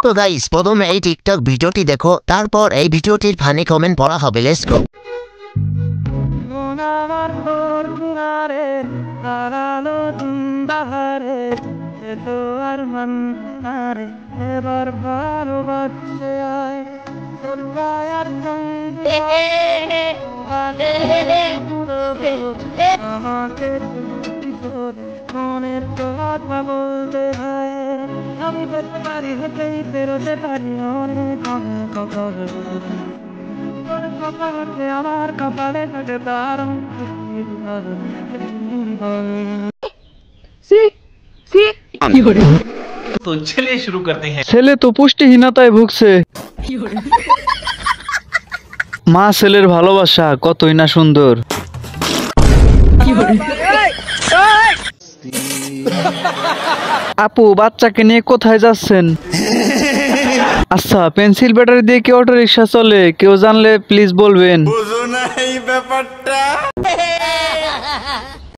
তো গাইস প্রথমে এই টিকটক ভিডিওটি দেখো, তারপর এই ভিডিওটির ফানি কমেন্ট পড়া হবে। Let's go. মনের কথা বলতে হয় আমি বলতে পারি হতেই বেরোতে পারি অনেক আমার কপালে থাকে দারুণ तो चलिए शुरू करते हैं। ছেলে তো পুষ্টিহীনতায় ভুগছে। মা ছেলের ভালোবাসা কতই না সুন্দর। আপু বাচ্চাকে নিয়ে কোথায় যাচ্ছেন? আচ্ছা পেন্সিল ব্যাটারি দিয়ে কি অটো রিক্সা চলে? কেউ জানলে প্লিজ বলবেন।